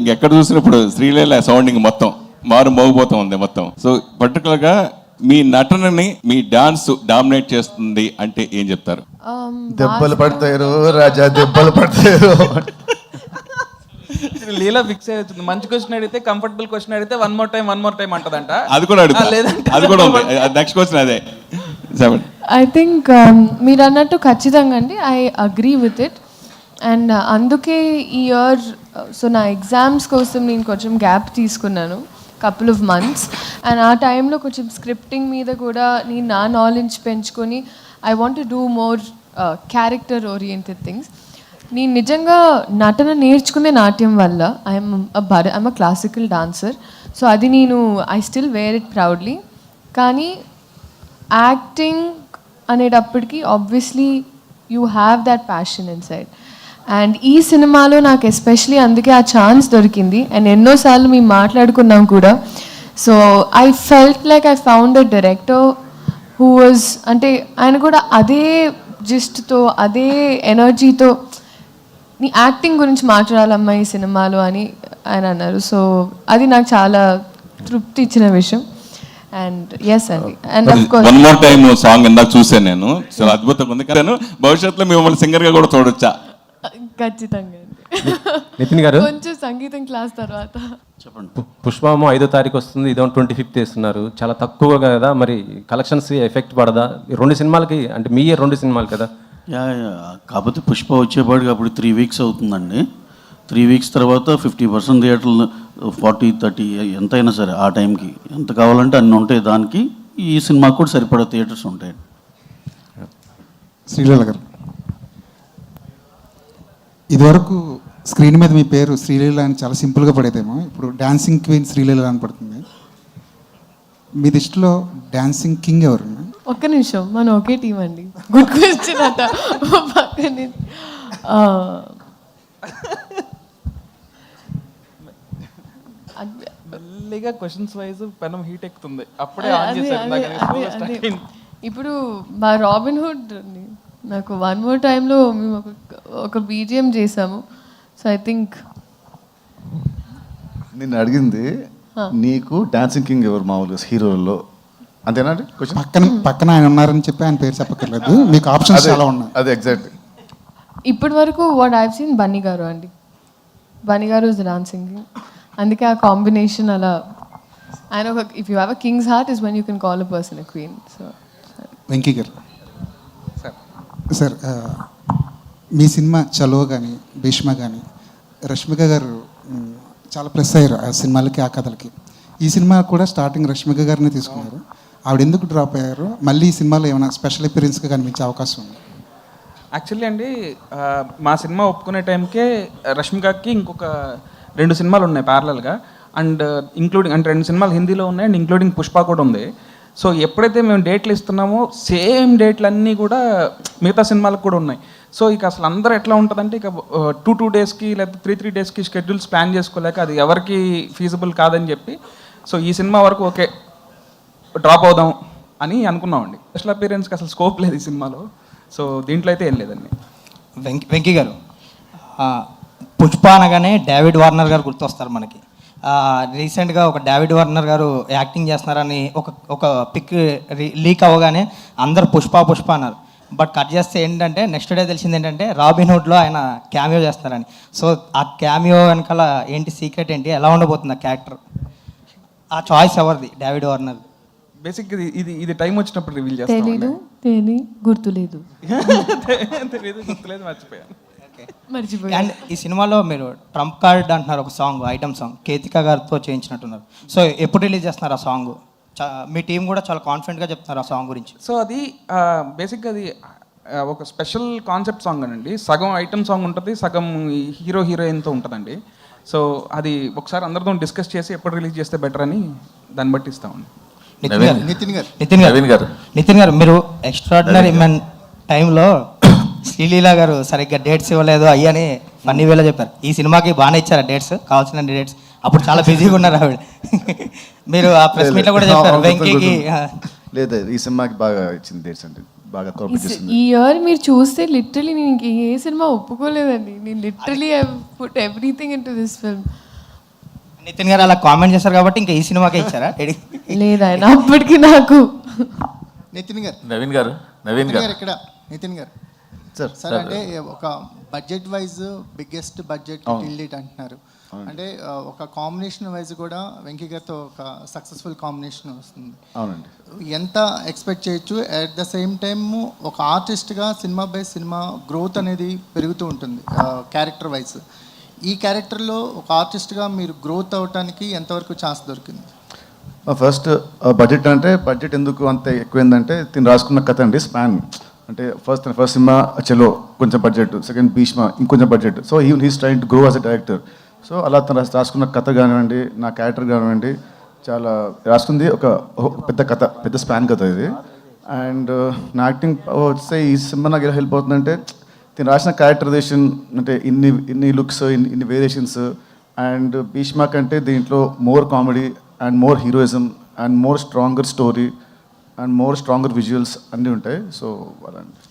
ఇంకెక్కడ చూసినప్పుడు శ్రీలీల సౌండింగ్ మొత్తం మోగిపోతూ ఉంది మొత్తం. సో పర్టికులర్గా మీ నటనని మీ డాన్స్ డామినేట్ చేస్తుంది అంటే ఏం చెప్తారు? దెబ్బలు పడతారు రాజా, దెబ్బలు పడతారు. లీలా ఫిక్స్ అవుతుంది. మంచి క్వశ్చన్ అడిగితే, కంఫర్టబుల్ క్వశ్చన్ అడిగితే వన్ మోర్ టైం అంటదంట. అది కూడా అడుగుతా, అది కూడా ఉంది. నెక్స్ట్ క్వశ్చన్ అదే. ఐ థింక్ మీరు అన్నట్టు ఖచ్చితంగా అండి, I agree with it. And అందుకే ఈ ఇయర్ సో నా ఎగ్జామ్స్ కోసం నేను కొంచెం గ్యాప్ తీసుకున్నాను, కపుల్ ఆఫ్ మంత్స్. అండ్ ఆ టైంలో కొంచెం స్క్రిప్టింగ్ మీద కూడా నేను నా నాలెడ్జ్ పెంచుకొని I want to do more character oriented things. నేను నిజంగా నటన నేర్చుకునే నాట్యం వల్ల I'm a classical dancer. So అది నేను I still wear it proudly. కానీ యాక్టింగ్ అనేటప్పటికీ obviously you have that passion inside. And ఈ సినిమాలో నాకు ఎస్పెషలీ అందుకే ఆ ఛాన్స్ దొరికింది. అండ్ ఎన్నోసార్లు మేము మాట్లాడుకున్నాం కూడా. So I felt like I found a director who was, అంటే ఆయన కూడా అదే జిస్ట్తో అదే ఎనర్జీతో నీ యాక్టింగ్ గురించి మాట్లాడాలమ్మా ఈ సినిమాలో అని ఆయన అన్నారు. సో అది నాకు చాలా తృప్తి ఇచ్చిన విషయం. అండ్ ఎస్ అండి. And of course one more time song ఇందాక చూసాను నేను, చాలా అద్భుతంగా ఉంది. కానీ భవిష్యత్తులో మిమ్మల్ని సింగర్గా కూడా చూడొచ్చా? ఖచ్చితంగా అండి. నితిన్ గారు కొంచెం సంగీతం క్లాస్ తర్వాత చెప్పండి. పుష్పము 5వ తారీఖు వస్తుంది, ఇదో 25th వేస్తున్నారు, చాలా తక్కువ కదా, మరి కలెక్షన్స్ ఎఫెక్ట్ పడదా? 2 సినిమాలకి అంటే మీ 2 సినిమాలు కదా. కాకపోతే పుష్ప వచ్చేపాటికి అప్పుడు 3 weeks అవుతుందండి. 3 weeks తర్వాత 50% థియేటర్లు 40-30 ఎంతైనా సరే ఆ టైంకి ఎంత కావాలంటే అన్నీ ఉంటాయి. దానికి ఈ సినిమాకి కూడా సరిపడా థియేటర్స్ ఉంటాయి. శ్రీలీల గారు, ఇదివరకు స్క్రీన్ మీద మీ పేరు శ్రీలీల అని చాలా సింపుల్గా పడేదేమో, ఇప్పుడు డాన్సింగ్ క్వీన్ శ్రీలీల అని పడుతుంది. మీ దృష్టిలో డాన్సింగ్ కింగ్ ఎవరు? ఒక్క నిమిషం, మనం ఒకే టీం అండి. గుడ్ క్వశ్చన్ అట. పక్కనే మెల్లిగా క్వశ్చన్స్ వైజ్ పెనం హీట్ ఎక్కుతుంది. అప్పుడే ఆన్ చేశారు. ఇప్పుడు మా రాబిన్ హుడ్ నాకు వన్ మోర్ టైంలో మేము ఒక బీజిఎం చేసాము. సో ఐ థింక్ నిన్ను అడిగింది నీకు డాన్సింగ్ కింగ్ ఎవరు మామూలుగా హీరోల్లో, అంతేనా అండి? పక్కన ఆయన ఉన్నారని చెప్పి ఆయన పేరు చెప్పక్కర్లేదు, మీకు ఆప్షన్స్ చాలా ఉన్నాయి. అదే ఎగ్జాక్ట్. ఇప్పటి వరకు వాట్ ఐవ్ సీన్ బన్నీ గారు అండి. బన్నీ గారు ఇస్ డాన్సింగ్, అందుకే ఆ కాంబినేషన్ అలా. ఆయన ఒక if you have a king's heart is when you can call a person a queen. So Venky గారు సార్, మీ సినిమా చలో కానీ భీష్మ కానీ రష్మిక గారు చాలా ప్లస్ అయ్యారు ఆ సినిమాలకి, ఆ కథలకి. ఈ సినిమా కూడా స్టార్టింగ్ రష్మిక గారిని తీసుకున్నారు. ఆవిడ ఎందుకు డ్రాప్ అయ్యారు? మళ్ళీ ఈ సినిమాలో ఏమైనా స్పెషల్ అపియరెన్స్గా కనిపించే అవకాశం ఉంది? యాక్చువల్లీ అండి, మా సినిమా ఒప్పుకునే టైంకే రష్మికకి ఇంకొక 2 సినిమాలు ఉన్నాయి ప్యారలల్గా. అండ్ ఇంక్లూడింగ్ అంటే 2 సినిమాలు హిందీలో ఉన్నాయి అండ్ ఇంక్లూడింగ్ పుష్ప కూడా ఉంది. సో ఎప్పుడైతే మేము డేట్లు ఇస్తున్నామో సేమ్ డేట్లన్నీ కూడా మిగతా సినిమాలకు కూడా ఉన్నాయి. సో ఇక అసలు అందరూ ఎట్లా ఉంటుందంటే ఇక 2 daysకి లేకపోతే 3 daysకి షెడ్యూల్స్ ప్లాన్ చేసుకోలేక అది ఎవరికి ఫీజిబుల్ కాదని చెప్పి సో ఈ సినిమా వరకు ఓకే డ్రాప్ అవుదాం అని అనుకున్నామండి. స్పెషల్ అపియరెన్స్కి అసలు స్కోప్ లేదు ఈ సినిమాలో. సో దీంట్లో అయితే ఏం లేదండి. వెంకీ గారు, పుష్ప అనగానే డేవిడ్ వార్నర్ గారు గుర్తొస్తారు మనకి. రీసెంట్గా ఒక డేవిడ్ వార్నర్ గారు యాక్టింగ్ చేస్తున్నారని ఒక పిక్ లీక్ అవ్వగానే అందరు పుష్ప అన్నారు. బట్ కట్ చేస్తే ఏంటంటే నెక్స్ట్ డే తెలిసింది ఏంటంటే రాబిన్ హుడ్లో ఆయన క్యామియో చేస్తున్నారని. సో ఆ క్యామియో వెనకాల ఏంటి సీక్రెట్ ఏంటి, ఎలా ఉండబోతుంది ఆ క్యారెక్టర్? ఆ చాయిస్ ఎవరిది? David Warner. బేసిక్ ఇది టైం వచ్చినప్పుడు రివీల్ చేస్తాం. తెలీదు, గుర్తులేదు, మర్చిపోయాను. అండ్ ఈ సినిమాలో మీరు ట్రంప్ కార్డ్ అంటున్నారు, ఒక సాంగ్, ఐటమ్ సాంగ్ కేతికా గారితో చేయించినట్టున్నారు. సో ఎప్పుడు రిలీజ్ చేస్తున్నారు ఆ సాంగ్? మీ టీం కూడా చాలా కాన్ఫిడెంట్గా చెప్తున్నారు ఆ సాంగ్ గురించి. సో అది బేసిక్గా అది ఒక స్పెషల్ కాన్సెప్ట్ సాంగ్ అండి. సగం ఐటమ్ సాంగ్ ఉంటుంది, సగం హీరోయిన్తో ఉంటుందండి. సో అది ఒకసారి అందరితో డిస్కస్ చేసి ఎప్పుడు రిలీజ్ చేస్తే బెటర్ అని దాన్ని బట్టి ఇస్తామండి. నితిన్ గారు, మీరు ఎక్స్ట్రాడినరీ మెన్ టైంలో శ్రీలీల గారు సరిగ్గా డేట్స్ ఇవ్వలేదు అయ్యని ఫన్నీ వేలో చెప్పారు. ఈ సినిమాకి బాగానే ఇచ్చారా డేట్స్, కావాల్సిన డేట్స్? అప్పుడు చాలా బిజీగా ఉన్నారు ఆవిడ. మీరు ఆ ప్రెస్ మీట్లో కూడా చెప్పారు వెంకీకి. లేదు, ఈ సినిమాకి బాగా ఇచ్చింది డేట్స్ అంటే బాగా కోఆపరేట్ చేసింది. ఈ ఇయర్ మీరు చూస్తే లిటరలీ నేను ఏ సినిమా ఒప్పుకోలేదండి. నేను literally I put everything into this film. Nitin గారు అలా కామెంట్ చేశారు కాబట్టి ఇంకా ఈ సినిమాకే ఇచ్చారా లేదు ఆయన అప్పటికి నాకు నితిన్ గారు నవీన్ గారు నితిన్ గారు ఇక్కడ నితిన్ గారు సార్ సార్ అంటే ఒక budget wise biggest budget till date అంటున్నారు. అంటే ఒక కాంబినేషన్ వైజ్ కూడా వెంకీ గారితో ఒక సక్సెస్ఫుల్ కాంబినేషన్ వస్తుంది. అవునండి. ఎంత ఎక్స్పెక్ట్ చేయొచ్చు? అట్ ద సేమ్ టైమ్ ఒక ఆర్టిస్ట్గా సినిమా బై సినిమా గ్రోత్ అనేది పెరుగుతూ ఉంటుంది క్యారెక్టర్ వైజ్. ఈ క్యారెక్టర్లో ఒక ఆర్టిస్ట్గా మీరు గ్రోత్ అవడానికి ఎంతవరకు ఛాన్స్ దొరికింది? ఫస్ట్ బడ్జెట్ అంటే బడ్జెట్ ఎందుకు అంత ఎక్కువైందంటే తిని రాసుకున్న కథ అండి, స్పాన్. అంటే ఫస్ట్ సినిమా చలో కొంచెం బడ్జెట్, సెకండ్ భీష్మ ఇంకొంచెం budget. So even he's trying to grow as a director. So అలా తను రాసుకున్న కథ కానివ్వండి, నా క్యారెక్టర్ కానివ్వండి, చాలా రాసుకుంది ఒక పెద్ద కథ, పెద్ద స్పాన్ కథ ఇది. అండ్ నా యాక్టింగ్ వస్తే ఈ సినిమా నాకు ఎలా హెల్ప్ అవుతుందంటే తిను రాసిన క్యారెక్టరైజేషన్, అంటే ఇన్ని లుక్స్, ఇన్ని వేరియేషన్స్. అండ్ భీష్మ కంటే దీంట్లో more comedy and more heroism and more stronger story and more stronger visuals అన్నీ ఉంటాయి. సో అలా